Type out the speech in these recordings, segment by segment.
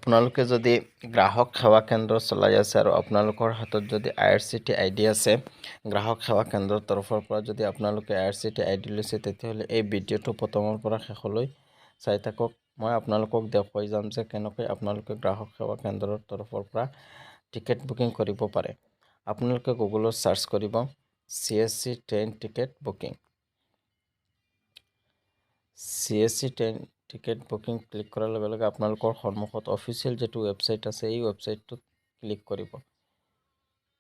আপোনালোকে যদি গ্ৰাহক সেৱা কেন্দ্ৰ চলাই আছে আৰু আপোনালোকৰ হাতত যদি IRCT ID আছে গ্ৰাহক সেৱা কেন্দ্ৰৰ তৰফৰ পৰা যদি আপোনালোকে IRCT ID লৈছে তেতিয়াহ'লে এই ভিডিঅ'টো প্ৰথমৰ পৰা শেষলৈ চাই থাকক মই আপোনালোকক দেখুৱাই যাম যে কেনেকৈ আপোনালোকে গ্ৰাহক সেৱা কেন্দ্ৰৰ তৰফৰ পৰা টিকেট বুকিং কৰিব পাৰে আপোনালোকে গুগলত সাৰ্চ কৰিব CSC train ticket booking CSC train ticket booking click কৰাৰ লগে লগে আপোনালোকৰ সন্মুখত অফিচিয়েল যেটো ৱেবসাইট আছে এই ৱেবসাইটটোত ক্লিক কৰিব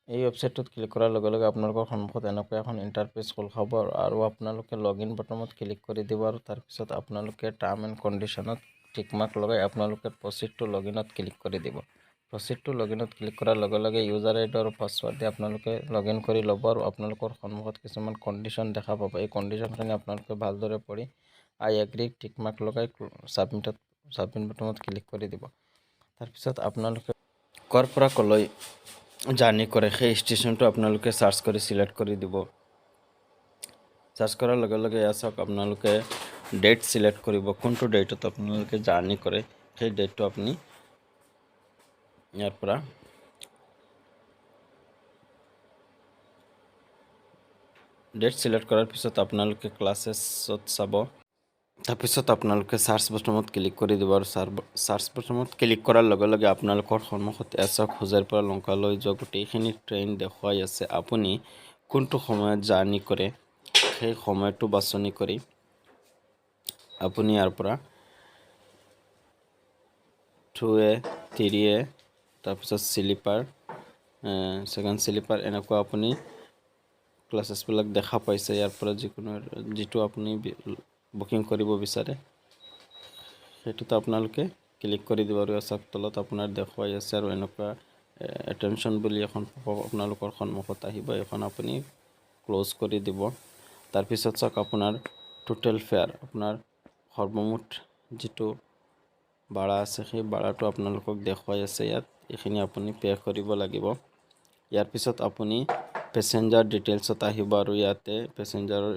এই ৱেবসাইটটোত ক্লিক কৰাৰ লগে লগে আপোনালোকৰ সন্মুখত এনেকুৱা এখন ইন্টাৰফেস খোল খাব আৰু আপোনালোকে লগইন বাটনত ক্লিক কৰি দিব আৰু তাৰ পিছত আপোনালোকে টাৰ্ম এণ্ড কন্ডিশনত টিক মাৰ্ক লগাই আপোনালোকে প্ৰসিড টু লগইনত ক্লিক কৰি দিব প্ৰসিড টু লগইনত ক্লিক কৰাৰ লগে লগে ইউজাৰ আইডি আৰু পাছৱৰ্ড দি আপোনালোকে লগইন কৰি ল'ব আৰু আপোনালোকৰ সন্মুখত কিছুমান কন্ডিশন দেখা পাব এই কন্ডিশনখিনি আপোনালোকে ভালদৰে পঢ়ি I agree টিক মাৰ্ক লগাই সাবমিট বাটনত ক্লিক কৰি দিব তাৰ পিছত আপোনালোকে কৰ পৰা কলৈ জাৰ্নি কৰে সেই ষ্টেচনটো আপোনালোকে সাৰ্চ কৰি সিলেক্ট কৰি দিব সাৰ্চ কৰাৰ লগে লগে ইয়াক আপোনালোকে ডেট সিলেক্ট কৰিব কোনটো ডেটত আপোনালোকে জাৰ্নি কৰে সেই ডেটটো আপুনি ইয়াৰ পৰা ডেট সিলেক্ট কৰাৰ পিছত আপোনালোকে ক্লাसेसত চাব তাৰ পিছত আপোনালোকে সাৰ্চ বাটনত ক্লিক কৰি দিব আৰু সাৰ্চ বাটনত ক্লিক কৰাৰ লগে লগে আপোনালোকৰ সন্মুখত এছক হোজাৰ পৰা লংকালৈ যোৱা গোটেইখিনি ট্ৰেইন দেখুৱাই আছে আপুনি কোনটো সময়ত জাৰ্নি কৰে সেই সময়টো বাছনি কৰি আপুনি ইয়াৰ পৰা 2A 3A তাৰ পিছত স্লিপাৰ সেকেন্ড স্লিপাৰ এনেকুৱা আপুনি ক্লাसेস বিলাক দেখা পাইছে ইয়াৰ পৰা যিটো আপুনি বুকিং কৰিব বিচাৰে সেটোত আপোনালোকে ক্লিক কৰি দিব আৰু আছক তলত আপোনাৰ দেখুৱাই আছে আৰু এনেকুৱা এটেনশন বুলি এখন আপোনালোকৰ সন্মুখত আহিব এখন আপুনি ক্লোজ কৰি দিব তাৰ পিছত চাওক আপোনাৰ টোটাল ফেয়াৰ আপোনাৰ সৰ্বমুঠ যেটো ভাড়া আছে সেই ভাড়াটো আপোনালোকক দেখুৱাই আছে ইয়াত এখিনি আপুনি পে কৰিব লাগিব ইয়াৰ পিছত আপুনি প্যাসেঞ্জাৰ ডিটেইলছত আহিব আৰু ইয়াতে প্যাসেঞ্জাৰৰ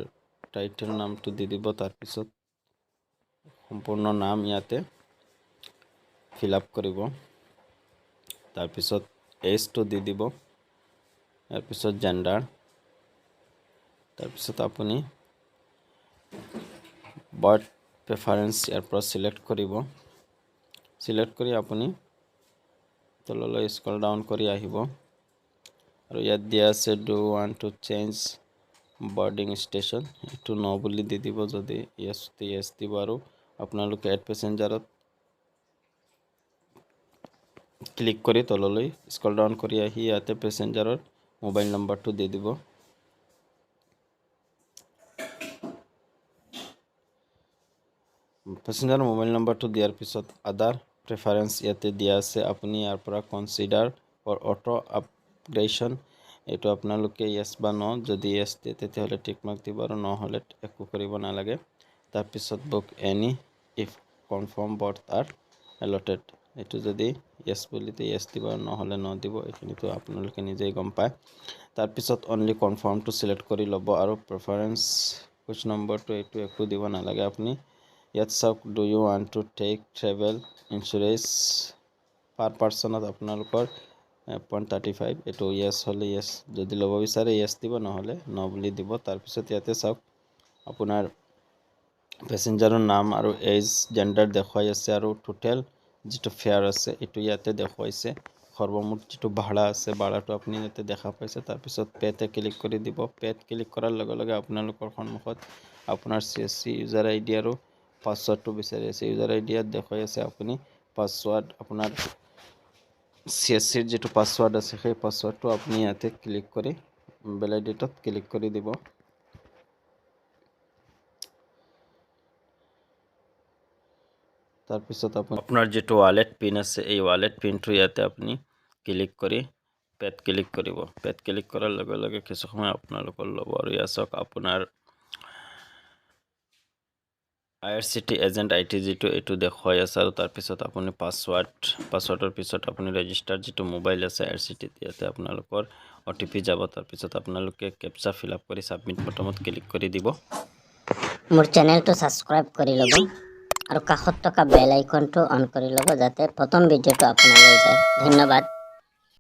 টাইটেল নামটো দি দিব তাৰ পিছত সম্পূৰ্ণ নাম ইয়াতে ফিল আপ কৰিব তাৰ পিছত এজটো দি দিব ইয়াৰ পিছত জেন্ডাৰ তাৰ পিছত আপুনি বাৰ্থ প্ৰেফাৰেন্স ইয়াৰ পৰা সিলেক্ট কৰিব সিলেক্ট কৰি আপুনি তললৈ স্ক্ৰল ডাউন কৰি আহিব আৰু ইয়াত দিয়া আছে do want to change boarding station এটো ন বুলি দি দিব যদি yes দিব আৰু আপোনালোকে এড প্যাসেঞ্জাৰত ক্লিক কৰি তললৈ স্ক্ৰল ডাউন কৰি আহি ইয়াতে প্যাসেঞ্জাৰৰ মোবাইল নম্বৰটো দি দিব প্যাসেঞ্জাৰৰ মোবাইল নম্বৰটো দিয়াৰ পিছত আদাৰ প্ৰেফাৰেন্স ইয়াতে দিয়া আছে আপুনি ইয়াৰ পৰা কনসিডাৰ ফৰ অটো আপগ্ৰেডেশন এটো আপোনালোকে yes বা no যদি yes দিয়ে তেতিয়াহলে টিক মাৰ্ক দিব আৰু নহলে একো কৰিব নালাগে তাৰ পিছত book any if confirm berth are allotted এটো যদি yes বুলিতে yes দিব আৰু নহলে no দিব এখিনিটো আপোনালোকে নিজেই গম পায় তাৰ পিছত অনলি কনফাৰ্ম টু সিলেক্ট কৰি ল'ব আৰু প্ৰেফাৰেন্স কুছ নম্বৰটো এটো একো দিব নালাগে আপুনি ইয়াত চাওক do you want to take travel insurance per পাৰ্সনত আপোনালোকৰ 0.35 এটো yes হলে yes যদি লব বিচাৰে yes দিব নহলে no বুলি দিব তাৰ পিছত ইয়াতে চাওক আপোনাৰ প্যাসেঞ্জাৰৰ নাম আৰু এজ জেন্ডাৰ দেখুৱাই আছে আৰু টোটাল যেটো ফেয়াৰ আছে এটো ইয়াতে দেখুৱাইছে সৰ্বমুঠ যেটো ভাড়া আছে ভাড়াটো আপুনি ইয়াতে দেখা পাইছে তাৰ পিছত পেতে ক্লিক কৰি দিব পেত ক্লিক কৰাৰ লগে লগে আপোনালোকৰ সন্মুখত আপোনাৰ CSC ইউজাৰ আইডি আৰু পাছৱৰ্ডটো বিচাৰি আছে ইউজাৰ আইডি ইয়াত দেখুৱাই আছে আপুনি পাছৱৰ্ড আপোনাৰ CSC যেটো পাছৱৰ্ড আছে সেই পাছৱৰ্ডটো আপুনি ইয়াতে ক্লিক কৰি ভ্যালিডেটত ক্লিক কৰি দিব তাৰ পিছত আপোনাৰ যেটো ওয়ালেট পিন আছে এই ওয়ালেট পিনটো ইয়াতে আপুনি ক্লিক কৰি পেত ক্লিক কৰিব পেত ক্লিক কৰাৰ লগে লগে কিছু সময় আপোনালোকৰ ল'ব আৰু ইয়াছক আপোনাৰ IRCT এজেন্ট আইটি যেটো এটো দেখুৱাই আছে আৰু তাৰ পিছত আপুনি পাছৱৰ্ডৰ পিছত আপুনি ৰেজিষ্টাৰ যেটো মোবাইল আছে IRCT ইয়াতে আপোনালোকৰ OTP যাব তাৰ পিছত আপোনালোকে ক্যাপচা ফিল আপ কৰি সাবমিট বাটনত ক্লিক কৰি দিব মোৰ চেনেলটো সাবস্ক্ৰাইব কৰি ল'ব আৰু কাষত থকা বেল আইকনটো অন কৰি ল'ব যাতে প্ৰথম ভিডিঅ'টো আপোনালৈ যায়। ধন্যবাদ।